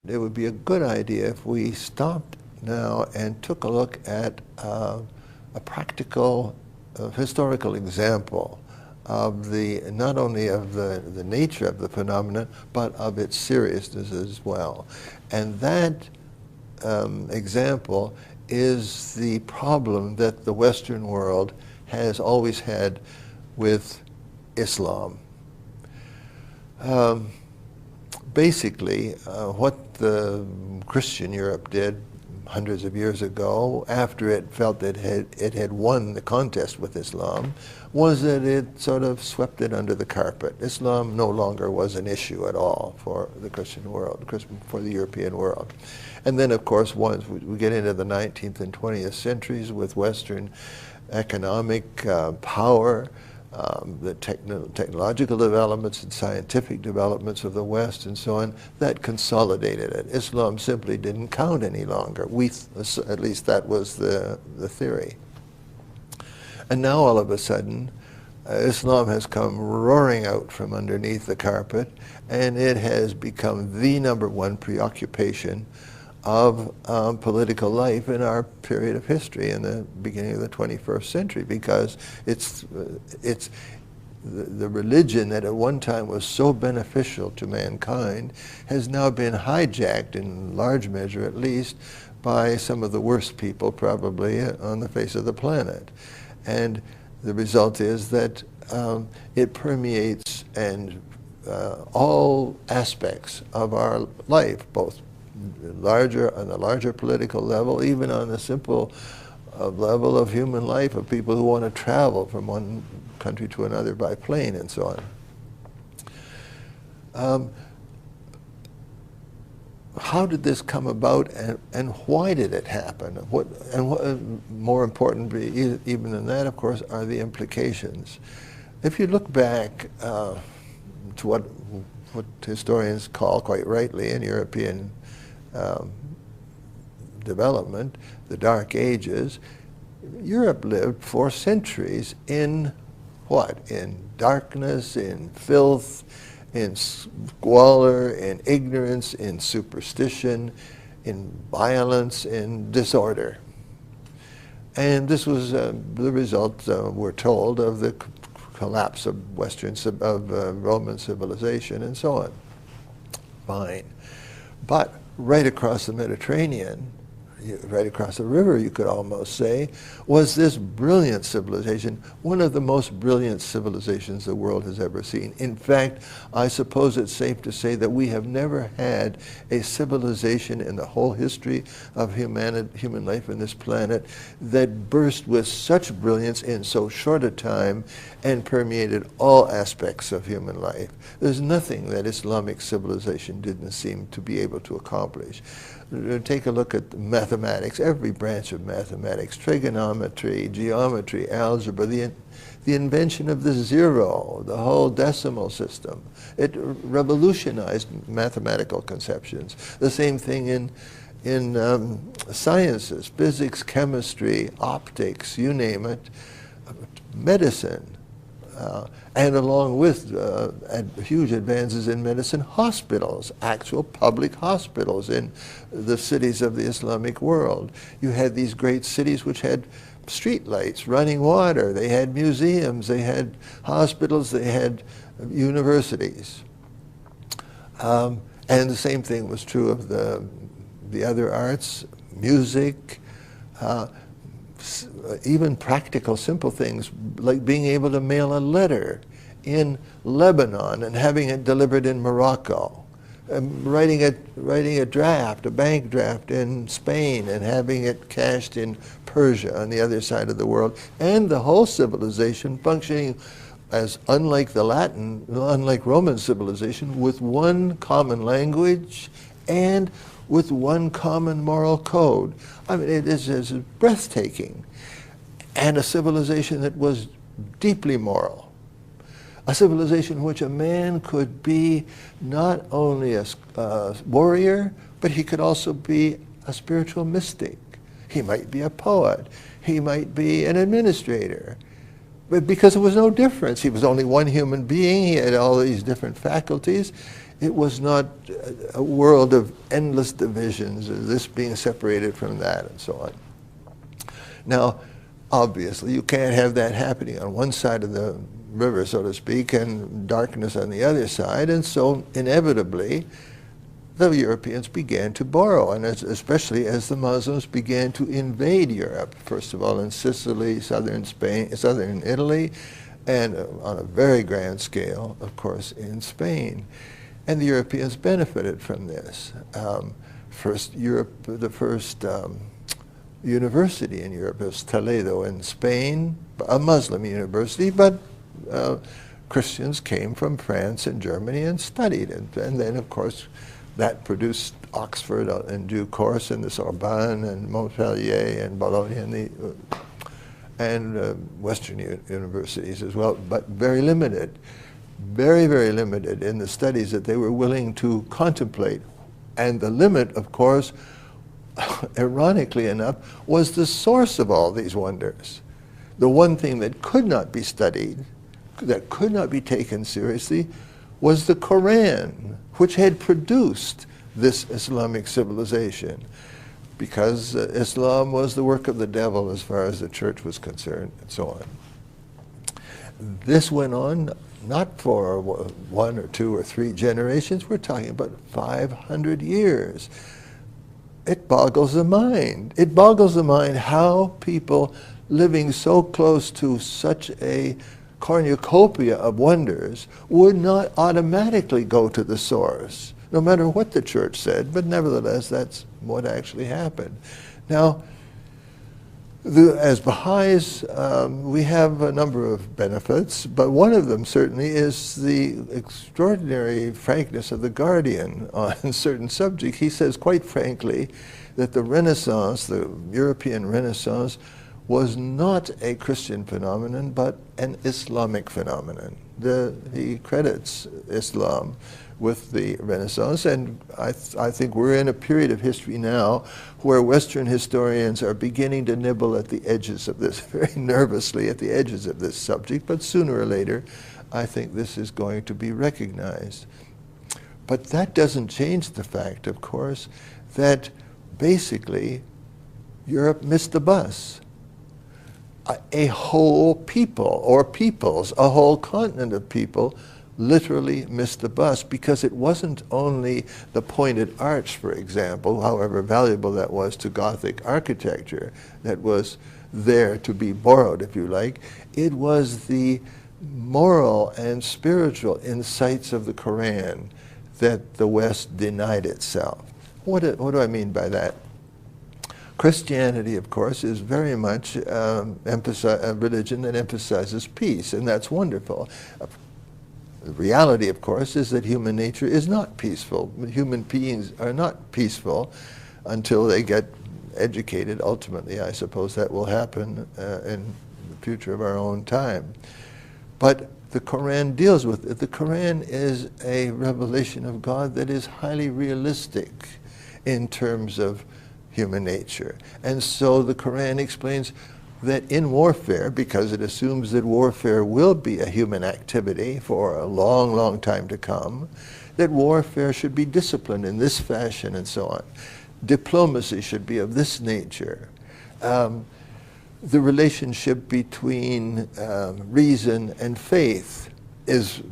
It would be a good idea if we stopped now and took a look at a practical historical example of not only of the nature of the phenomenon, but of its seriousness as well. And that example is the problem that the Western world has always had with Islam. Basically, what the Christian Europe did hundreds of years ago, after it felt that it had won the contest with Islam, was that it sort of swept it under the carpet. Islam no longer was an issue at all for the Christian world, for the European world. And then, of course, once we get into the 19th and 20th centuries with Western economic power, the technological developments and scientific developments of the West and so on, that consolidated it. Islam simply didn't count any longer. At least that was the theory. And now all of a sudden, Islam has come roaring out from underneath the carpet, and it has become the #1 preoccupation of political life in our period of history in the beginning of the 21st century, because it's the religion that at one time was so beneficial to mankind has now been hijacked, in large measure at least, by some of the worst people probably on the face of the planet. And the result is that it permeates and all aspects of our life, both on the larger political level, even on the simple level of human life of people who want to travel from one country to another by plane and so on. How did this come about, and why did it happen? More importantly, even than that, of course, are the implications. If you look back to what historians call, quite rightly, in European development, the Dark Ages, Europe lived for centuries in what? In darkness, in filth, in squalor, in ignorance, in superstition, in violence, in disorder. And this was the result, we're told, of the collapse of Roman civilization and so on. Fine. But right across the Mediterranean, right across the river, you could almost say, was this brilliant civilization, one of the most brilliant civilizations the world has ever seen. In fact, I suppose it's safe to say that we have never had a civilization in the whole history of human life on this planet that burst with such brilliance in so short a time and permeated all aspects of human life. There's nothing that Islamic civilization didn't seem to be able to accomplish. Take a look at mathematics, every branch of mathematics, trigonometry, geometry, algebra, the invention of the zero, the whole decimal system. It revolutionized mathematical conceptions. The same thing in sciences, physics, chemistry, optics, you name it, medicine. And along with huge advances in medicine, hospitals, actual public hospitals in the cities of the Islamic world. You had these great cities which had street lights, running water, they had museums, they had hospitals, they had universities. And the same thing was true of the other arts, music, even practical, simple things like being able to mail a letter in Lebanon and having it delivered in Morocco, writing a draft, a bank draft in Spain and having it cashed in Persia on the other side of the world, and the whole civilization functioning as unlike Roman civilization, with one common language and with one common moral code. I mean, it is breathtaking. And a civilization that was deeply moral. A civilization in which a man could be not only a warrior, but he could also be a spiritual mystic. He might be a poet. He might be an administrator. But because there was no difference, he was only one human being, he had all these different faculties. It was not a world of endless divisions, this being separated from that, and so on. Now, obviously, you can't have that happening on one side of the river, so to speak, and darkness on the other side, and so inevitably, the Europeans began to borrow, and especially as the Muslims began to invade Europe, first of all in Sicily, southern Spain, southern Italy, and on a very grand scale, of course, in Spain. And the Europeans benefited from this. The first university in Europe was Toledo in Spain, a Muslim university, but Christians came from France and Germany and studied. And then, of course, that produced Oxford in due course, and the Sorbonne and Montpellier and Bologna and Western universities as well, but very limited, very, very limited in the studies that they were willing to contemplate. And the limit, of course, ironically enough, was the source of all these wonders. The one thing that could not be studied, that could not be taken seriously, was the Quran, which had produced this Islamic civilization, because Islam was the work of the devil as far as the church was concerned, and so on. This went on not for 1 or 2 or 3 generations, we're talking about 500 years. It boggles the mind. It boggles the mind how people living so close to such a cornucopia of wonders would not automatically go to the source, no matter what the church said, but nevertheless, that's what actually happened. Now, as Baha'is, we have a number of benefits, but one of them certainly is the extraordinary frankness of the Guardian on certain subjects. He says quite frankly that the Renaissance, the European Renaissance, was not a Christian phenomenon, but an Islamic phenomenon. He credits Islam with the Renaissance, and I think we're in a period of history now where Western historians are beginning to nibble at the edges of this, very nervously at the edges of this subject, but sooner or later, I think this is going to be recognized. But that doesn't change the fact, of course, that basically Europe missed the bus. A whole people, or peoples, a whole continent of people literally missed the bus, because it wasn't only the pointed arch, for example, however valuable that was to Gothic architecture, that was there to be borrowed, if you like. It was the moral and spiritual insights of the Quran that the West denied itself. What do I mean by that? Christianity, of course, is very much a religion that emphasizes peace, and that's wonderful. The reality, of course, is that human nature is not peaceful. Human beings are not peaceful until they get educated. Ultimately, I suppose that will happen in the future of our own time. But the Quran deals with it. The Quran is a revelation of God that is highly realistic in terms of human nature. And so the Quran explains that in warfare, because it assumes that warfare will be a human activity for a long, long time to come, that warfare should be disciplined in this fashion and so on. Diplomacy should be of this nature. The relationship between reason and faith is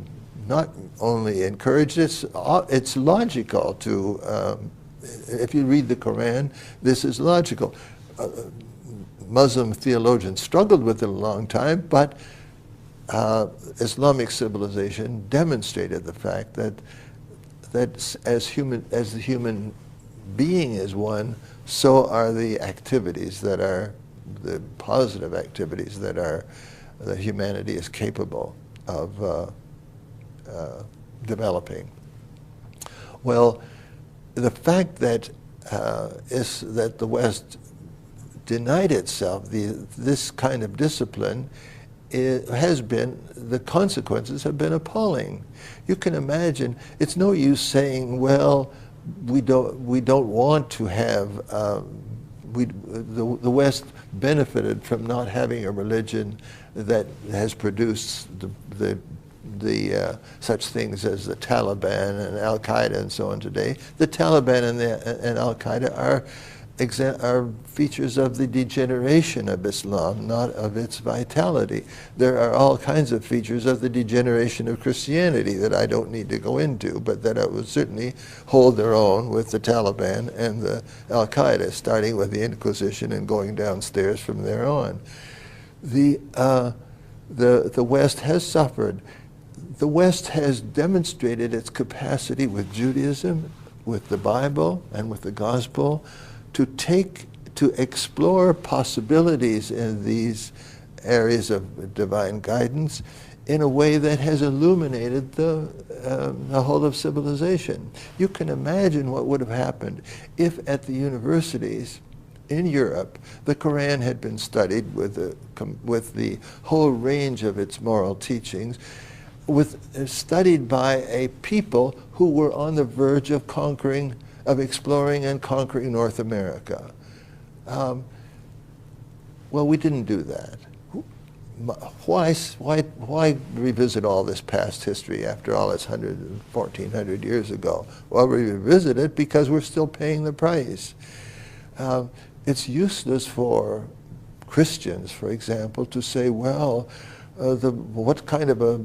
not only encouraged, it's logical to, if you read the Quran, this is logical. Muslim theologians struggled with it a long time, but Islamic civilization demonstrated the fact that as the human being is one, so are the activities that are the positive activities that humanity is capable of developing. Well, the fact that that the West denied itself this kind of discipline, the consequences have been appalling. You can imagine, it's no use saying, well, we don't want to have, the West benefited from not having a religion that has produced the such things as the Taliban and Al-Qaeda and so on today. The Taliban and Al-Qaeda are features of the degeneration of Islam, not of its vitality. There are all kinds of features of the degeneration of Christianity that I don't need to go into, but that I would certainly hold their own with the Taliban and the Al-Qaeda, starting with the Inquisition and going downstairs from there on. The West has suffered. The West has demonstrated its capacity with Judaism, with the Bible, and with the Gospel to explore possibilities in these areas of divine guidance in a way that has illuminated the whole of civilization. You can imagine what would have happened if at the universities in Europe the Quran had been studied with the whole range of its moral teachings, studied by a people who were on the verge of exploring and conquering North America. Well, we didn't do that. Why revisit all this past history after all it's 1,400 years ago? Well, we revisit it because we're still paying the price. It's useless for Christians, for example, to say, well, what kind of a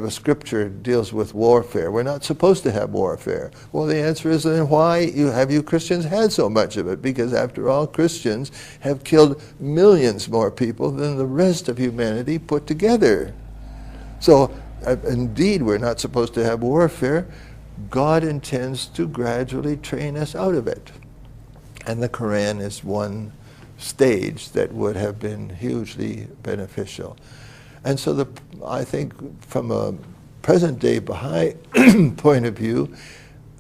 scripture deals with warfare? We're not supposed to have warfare. Well, the answer is, then why have you Christians had so much of it? Because after all, Christians have killed millions more people than the rest of humanity put together. So indeed, we're not supposed to have warfare. God intends to gradually train us out of it. And the Quran is one stage that would have been hugely beneficial. And so I think from a present-day Baha'i point of view,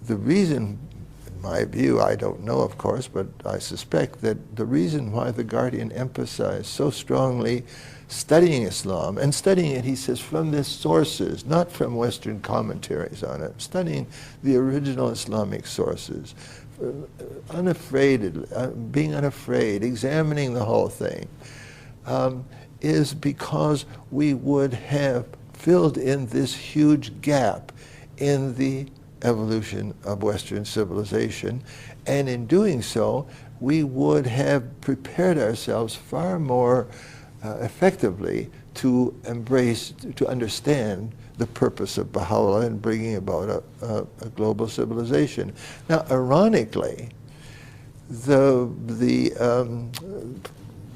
the reason, in my view, I don't know of course, but I suspect that the reason why the Guardian emphasized so strongly studying Islam, and studying it, he says, from the sources, not from Western commentaries on it, studying the original Islamic sources, being unafraid, examining the whole thing, is because we would have filled in this huge gap in the evolution of Western civilization, and in doing so, we would have prepared ourselves far more effectively to understand the purpose of Baha'u'llah in bringing about a global civilization. Now, ironically, the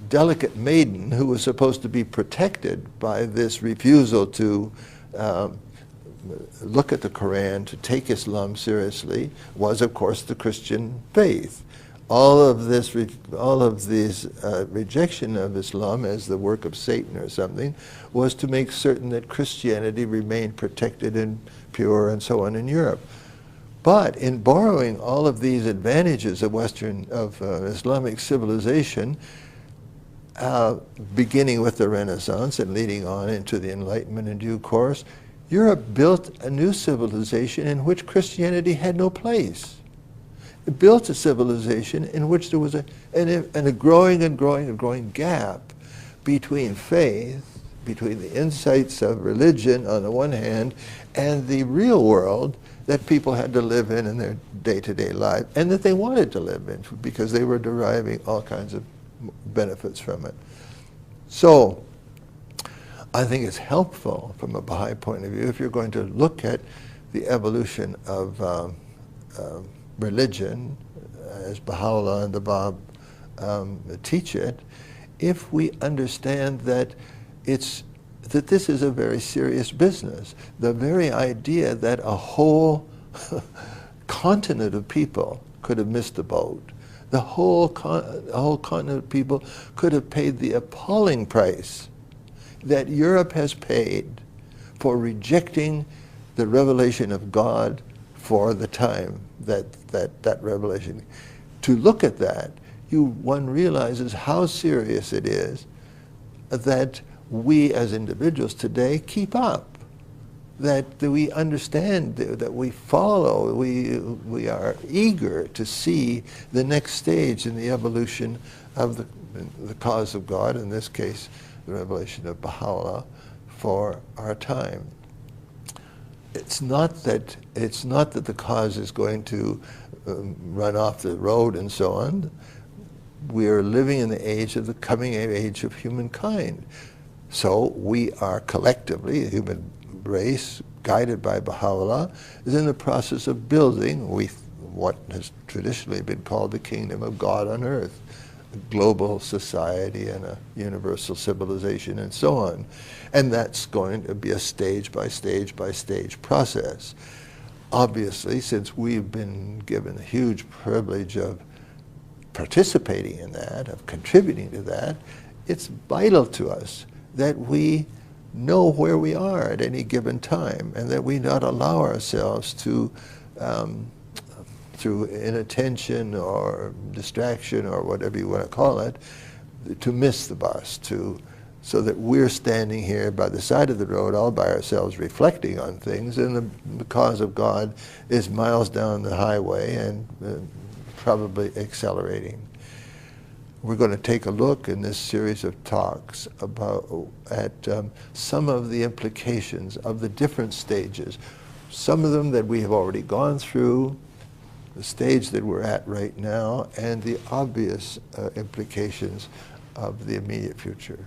delicate maiden who was supposed to be protected by this refusal to look at the Quran, to take Islam seriously, was of course the Christian faith. All of this rejection of Islam as the work of Satan or something was to make certain that Christianity remained protected and pure and so on in Europe. But in borrowing all of these advantages of Islamic civilization, beginning with the Renaissance and leading on into the Enlightenment in due course, Europe built a new civilization in which Christianity had no place. It built a civilization in which there was a growing gap between faith, between the insights of religion on the one hand, and the real world that people had to live in their day-to-day life, and that they wanted to live in because they were deriving all kinds of benefits from it. So I think it's helpful from a Baha'i point of view if you're going to look at the evolution of religion as Baha'u'llah and the Bab teach it, if we understand that this is a very serious business. The very idea that a whole continent of people could have missed the boat, the whole continent of people could have paid the appalling price that Europe has paid for rejecting the revelation of God for the time that revelation. To look at that, one realizes how serious it is that we as individuals today keep up, that we understand, that we follow, we are eager to see the next stage in the evolution of the cause of God, in this case, the revelation of Baha'u'llah, for our time. it's not that the cause is going to run off the road and so on. We are living in the age of the coming age of humankind. So we are collectively, the human race, guided by Baha'u'llah, is in the process of building what has traditionally been called the kingdom of God on earth, a global society and a universal civilization and so on. And that's going to be a stage by stage by stage process. Obviously, since we've been given the huge privilege of participating in that, of contributing to that, it's vital to us that we know where we are at any given time, and that we not allow ourselves to, through inattention or distraction or whatever you want to call it, to miss the bus, so that we're standing here by the side of the road all by ourselves reflecting on things, and the cause of God is miles down the highway and probably accelerating. We're going to take a look in this series of talks at some of the implications of the different stages, some of them that we have already gone through, the stage that we're at right now, and the obvious implications of the immediate future.